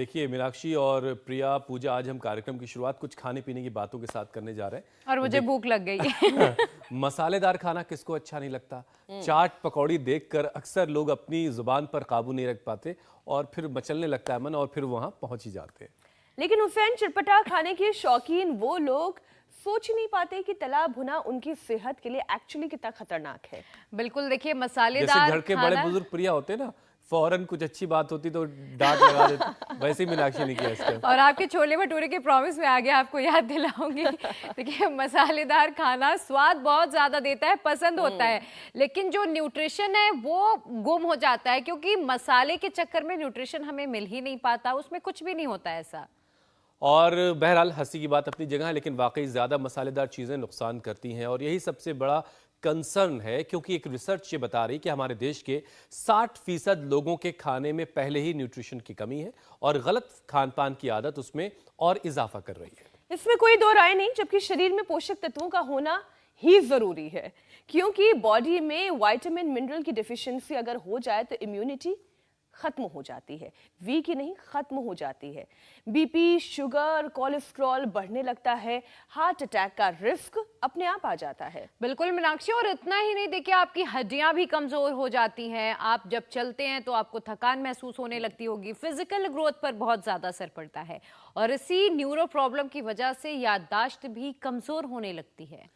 देखिए मीनाक्षी और प्रिया, पूजा, आज हम कार्यक्रम की शुरुआत कुछ खाने पीने की बातों के साथ करने जा रहे हैं और मुझे भूख लग गई। मसालेदार खाना किसको अच्छा नहीं लगता। चाट पकौड़ी देखकर अक्सर लोग अपनी जुबान पर काबू नहीं रख पाते और फिर मचलने लगता है मन और फिर वहां पहुंच ही जाते हैं। लेकिन हुसैन, चटपटा खाने के शौकीन वो लोग सोच ही नहीं पाते कि तला भुना उनकी सेहत के लिए एक्चुअली कितना खतरनाक है। बिल्कुल, देखिए मसालेदार जैसे घर के बड़े बुजुर्ग प्रिया होते ना, फौरन कुछ अच्छी बात होती तो डांट लगा देते, वैसे ही मीनाक्षी ने किया इसके। और आपके छोले भटूरे के प्रॉमिस में आगे आपको याद दिलाऊंगी। देखिए मसालेदार खाना स्वाद बहुत ज्यादा देता है, पसंद होता है, लेकिन जो न्यूट्रिशन है वो गुम हो जाता है, क्योंकि मसाले के चक्कर में न्यूट्रिशन हमें मिल ही नहीं पाता, उसमें कुछ भी नहीं होता ऐसा। और बहरहाल हंसी की बात अपनी जगह है, लेकिन वाकई ज़्यादा मसालेदार चीज़ें नुकसान करती हैं और यही सबसे बड़ा कंसर्न है, क्योंकि एक रिसर्च ये बता रही कि हमारे देश के 60% लोगों के खाने में पहले ही न्यूट्रिशन की कमी है और गलत खान पान की आदत उसमें और इजाफा कर रही है। इसमें कोई दो राय नहीं, जबकि शरीर में पोषक तत्वों का होना ही जरूरी है, क्योंकि बॉडी में विटामिन मिनरल की डिफिशियंसी अगर हो जाए तो इम्यूनिटी खत्म हो जाती है, वीक ही नहीं खत्म हो जाती है। बीपी, शुगर, कोलेस्ट्रॉल बढ़ने लगता है, हार्ट अटैक का रिस्क अपने आप आ जाता है। बिल्कुल मीनाक्षी, और इतना ही नहीं, देखिए आपकी हड्डियां भी कमजोर हो जाती हैं, आप जब चलते हैं तो आपको थकान महसूस होने लगती होगी, फिजिकल ग्रोथ पर बहुत ज्यादा असर पड़ता है और इसी न्यूरो प्रॉब्लम की वजह से याददाश्त भी कमजोर होने लगती है।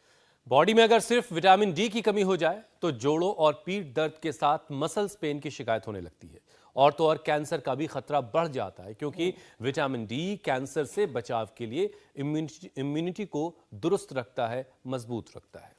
बॉडी में अगर सिर्फ विटामिन डी की कमी हो जाए तो जोड़ों और पीठ दर्द के साथ मसल्स पेन की शिकायत होने लगती है और तो और कैंसर का भी खतरा बढ़ जाता है, क्योंकि विटामिन डी कैंसर से बचाव के लिए इम्यूनिटी को दुरुस्त रखता है, मजबूत रखता है।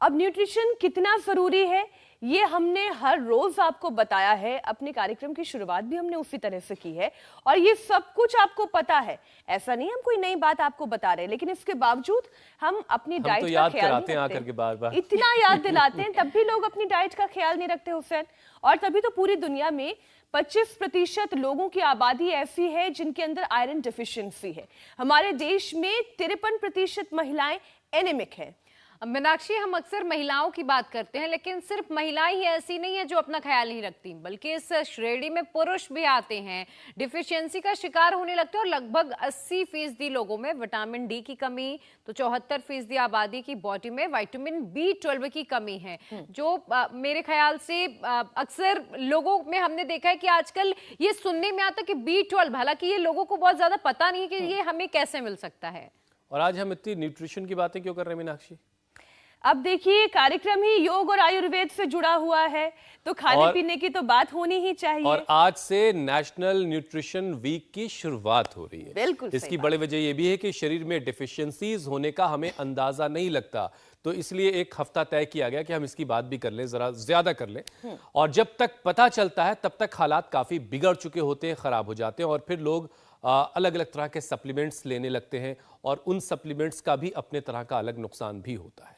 अब न्यूट्रिशन कितना जरूरी है ये हमने हर रोज आपको बताया है, अपने कार्यक्रम की शुरुआत भी हमने उसी तरह से की है और ये सब कुछ आपको पता है। ऐसा नहीं हम कोई नई बात आपको बता रहे, लेकिन इसके बावजूद हम अपनी डाइट तो का ख्याल नहीं रखते। आकर के बार-बार इतना याद दिलाते हैं तब भी लोग अपनी डाइट का ख्याल नहीं रखते हुसैन, और तभी तो पूरी दुनिया में 25% लोगों की आबादी ऐसी है जिनके अंदर आयरन डिफिशियंसी है। हमारे देश में 53% महिलाएं एनीमिक हैं। मीनाक्षी, हम अक्सर महिलाओं की बात करते हैं, लेकिन सिर्फ महिलाएं ही ऐसी नहीं है जो अपना ख्याल नहीं रखती, बल्कि इस श्रेणी में पुरुष भी आते हैं, डिफिशियंसी का शिकार होने लगते हैं और लगभग 80% लोगों में विटामिन डी की कमी, तो 74% आबादी की बॉडी में विटामिन B12 की कमी है, जो मेरे ख्याल से अक्सर लोगों में हमने देखा है कि आजकल ये सुनने में आता है कि B12, हालांकि ये लोगों को बहुत ज्यादा पता नहीं है कि ये हमें कैसे मिल सकता है। और आज हम इतनी न्यूट्रिशन की बातें क्यों कर रहे हैं मीनाक्षी? अब देखिए, कार्यक्रम ही योग और आयुर्वेद से जुड़ा हुआ है, तो खाने पीने की तो बात होनी ही चाहिए। और आज से नेशनल न्यूट्रिशन वीक की शुरुआत हो रही है। बिल्कुल, इसकी बड़ी वजह यह भी है कि शरीर में डिफिशियंसीज होने का हमें अंदाजा नहीं लगता, तो इसलिए एक हफ्ता तय किया गया कि हम इसकी बात भी कर लें, जरा ज्यादा कर लें। और जब तक पता चलता है तब तक हालात काफी बिगड़ चुके होते हैं, खराब हो जाते हैं और फिर लोग अलग अलग तरह के सप्लीमेंट्स लेने लगते हैं और उन सप्लीमेंट्स का भी अपने तरह का अलग नुकसान भी होता है।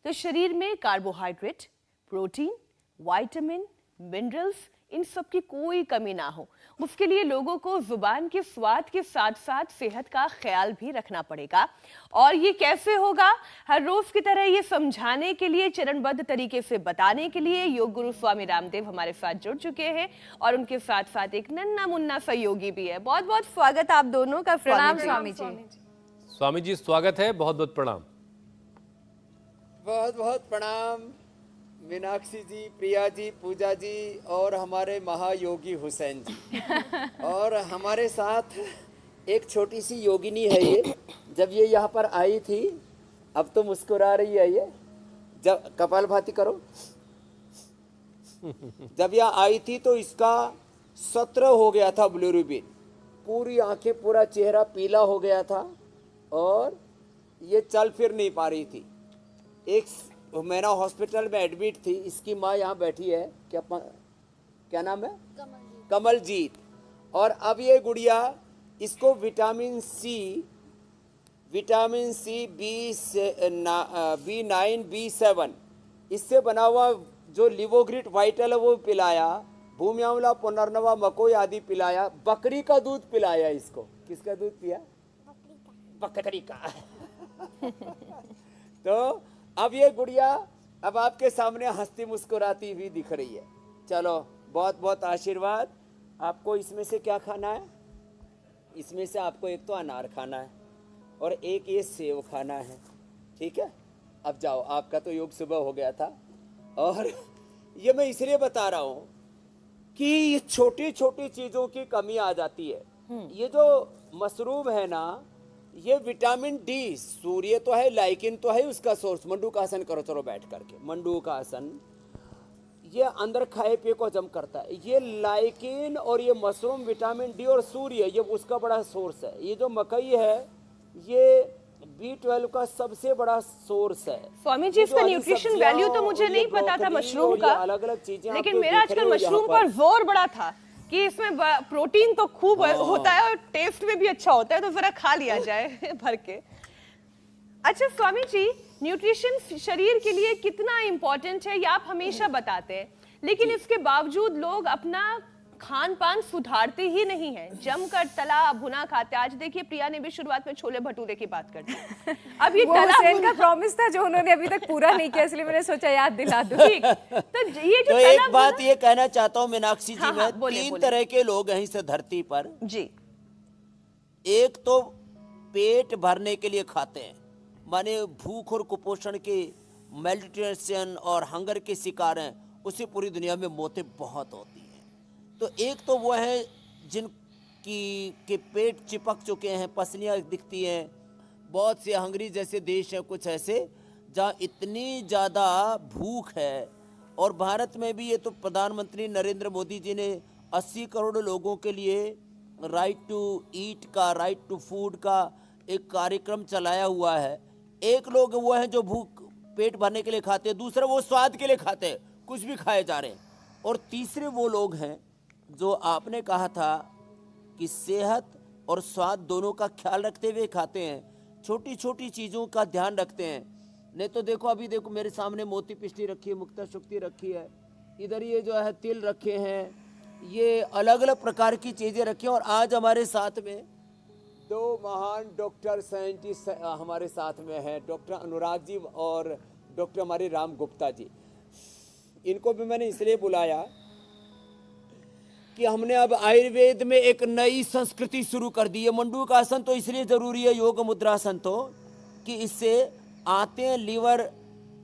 तो शरीर में कार्बोहाइड्रेट, प्रोटीन, विटामिन, मिनरल्स, इन सब की कोई कमी ना हो, उसके लिए लोगों को जुबान के स्वाद के साथ साथ सेहत का ख्याल भी रखना पड़ेगा। और ये कैसे होगा, हर रोज की तरह ये समझाने के लिए, चरणबद्ध तरीके से बताने के लिए योग गुरु स्वामी रामदेव हमारे साथ जुड़ चुके हैं और उनके साथ साथ एक नन्ना मुन्ना सहयोगी भी है। बहुत बहुत स्वागत आप दोनों का। प्रणाम स्वामी जी। स्वामी जी स्वागत है, बहुत बहुत प्रणाम। बहुत बहुत प्रणाम मीनाक्षी जी, प्रिया जी, पूजा जी और हमारे महायोगी हुसैन जी। और हमारे साथ एक छोटी सी योगिनी है ये, जब ये यहाँ पर आई थी, अब तो मुस्कुरा रही है ये, जब कपालभाति करो, जब यह आई थी तो इसका 17 हो गया था बिलिरुबिन, पूरी आंखें, पूरा चेहरा पीला हो गया था और ये चल फिर नहीं पा रही थी। एक महीना हॉस्पिटल में एडमिट थी। इसकी माँ यहाँ बैठी है, क्या नाम है? कमलजीत। और अब ये गुड़िया, इसको विटामिन सी B9 B7 इससे बना हुआ जो लिवोग्रिट वाइटल है वो पिलाया, भूमि आंवला, पुनर्नवा, मकोई आदि पिलाया, बकरी का दूध पिलाया इसको। किसका दूध पिया? बकरी का। तो अब ये गुड़िया अब आपके सामने हंसती मुस्कुराती हुई दिख रही है। चलो, बहुत बहुत आशीर्वाद आपको। इसमें से क्या खाना है? इसमें से आपको एक तो अनार खाना है और एक ये सेव खाना है, ठीक है। अब जाओ, आपका तो योग सुबह हो गया था। और ये मैं इसलिए बता रहा हूँ कि ये छोटी छोटी चीज़ों की कमी आ जाती है। ये जो मशरूम है ना, ये विटामिन डी, सूर्य तो है, लाइकिन तो है उसका सोर्स। मंडूकासन करो, चलो बैठ करके मंडूकासन। ये अंदर खाए पिए को हजम करता है। ये लाइकिन और ये मशरूम, विटामिन डी और सूर्य, ये उसका बड़ा सोर्स है। ये जो मकई है, ये B12 का सबसे बड़ा सोर्स है। स्वामी जी, इसका न्यूट्रिशन वैल्यू तो मुझे नहीं पता था मशरूम का, अलग अलग चीजें, लेकिन मेरा आजकल मशरूम पर जोर बड़ा था कि इसमें प्रोटीन तो खूब होता है और टेस्ट में भी अच्छा होता है, तो जरा खा लिया जाए भर के। अच्छा स्वामी जी, न्यूट्रिशन शरीर के लिए कितना इंपॉर्टेंट है ये आप हमेशा बताते हैं, लेकिन इसके बावजूद लोग अपना खान पान सुधारते ही नहीं है, जमकर तला भुना खाते। आज देखिए प्रिया ने भी शुरुआत में छोले भटूरे की बात कर दी। अब ये हुसैन का प्रॉमिस था जो उन्होंने अभी तक पूरा नहीं किया, इसलिए मैंने सोचा याद दिला दूं। ठीक, तो ये जो तो एक बात ये कहना चाहता हूँ मीनाक्षी जी, मैं तीन तरह के लोग हैं इस धरती पर जी। एक तो पेट भरने के लिए खाते हैं, माने भूख और कुपोषण के, मेडिटेशन और हंगर के शिकार हैं, उससे पूरी दुनिया में मौतें बहुत होती हैं। तो एक तो वो है जिनकी के पेट चिपक चुके हैं, पसलियाँ दिखती हैं। बहुत से हंगरी जैसे देश हैं कुछ ऐसे जहाँ इतनी ज़्यादा भूख है। और भारत में भी ये तो प्रधानमंत्री नरेंद्र मोदी जी ने 80 करोड़ लोगों के लिए राइट टू ईट का, राइट टू फूड का एक कार्यक्रम चलाया हुआ है। एक लोग वो हैं जो भूख पेट भरने के लिए खाते हैं, दूसरा वो स्वाद के लिए खाते हैं, कुछ भी खाए जा रहे हैं, और तीसरे वो लोग हैं जो आपने कहा था कि सेहत और स्वाद दोनों का ख्याल रखते हुए खाते हैं, छोटी छोटी चीज़ों का ध्यान रखते हैं। नहीं तो देखो, अभी देखो मेरे सामने मोती पिष्टी रखी है, मुक्ता शुक्ति रखी है, इधर ये जो है तिल रखे हैं, ये अलग अलग प्रकार की चीज़ें रखी हैं। और आज हमारे साथ में दो महान डॉक्टर साइंटिस्ट हमारे साथ में हैं, डॉक्टर अनुराग जी और डॉक्टर हमारे राम गुप्ता जी। इनको भी मैंने इसलिए बुलाया कि हमने अब आयुर्वेद में एक नई संस्कृति शुरू कर दी है। मंडूकासन तो इसलिए जरूरी है, योग मुद्रासन तो, कि इससे आते लीवर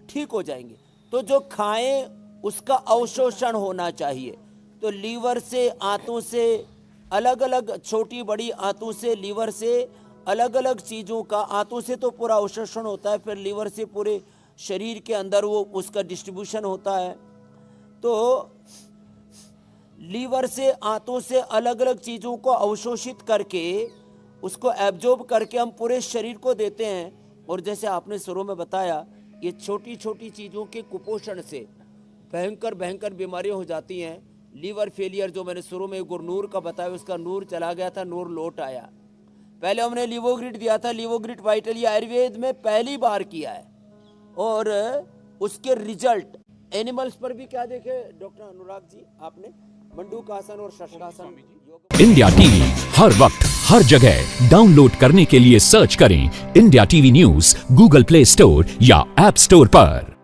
ठीक हो जाएंगे। तो जो खाएं उसका अवशोषण होना चाहिए। तो लीवर से, आंतों से, अलग अलग छोटी बड़ी आंतों से, लीवर से, अलग अलग चीज़ों का, आंतों से तो पूरा अवशोषण होता है, फिर लीवर से पूरे शरीर के अंदर वो उसका डिस्ट्रीब्यूशन होता है। तो लीवर से, आंतों से अलग अलग चीज़ों को अवशोषित करके, उसको एब्जॉर्ब करके हम पूरे शरीर को देते हैं। और जैसे आपने शुरू में बताया, ये छोटी छोटी चीज़ों के कुपोषण से भयंकर भयंकर बीमारियां हो जाती हैं। लीवर फेलियर जो मैंने शुरू में गुरनूर का बताया, उसका नूर चला गया था, नूर लौट आया। पहले हमने लिवोग्रिड दिया था, लिवोग्रिड वाइटल, ये आयुर्वेद में पहली बार किया है। और उसके रिजल्ट एनिमल्स पर भी क्या देखे डॉक्टर अनुराग जी आपने, मंडूकासन और शशकासन। इंडिया टीवी हर वक्त हर जगह डाउनलोड करने के लिए सर्च करें India TV news Google play store या ऐप स्टोर पर।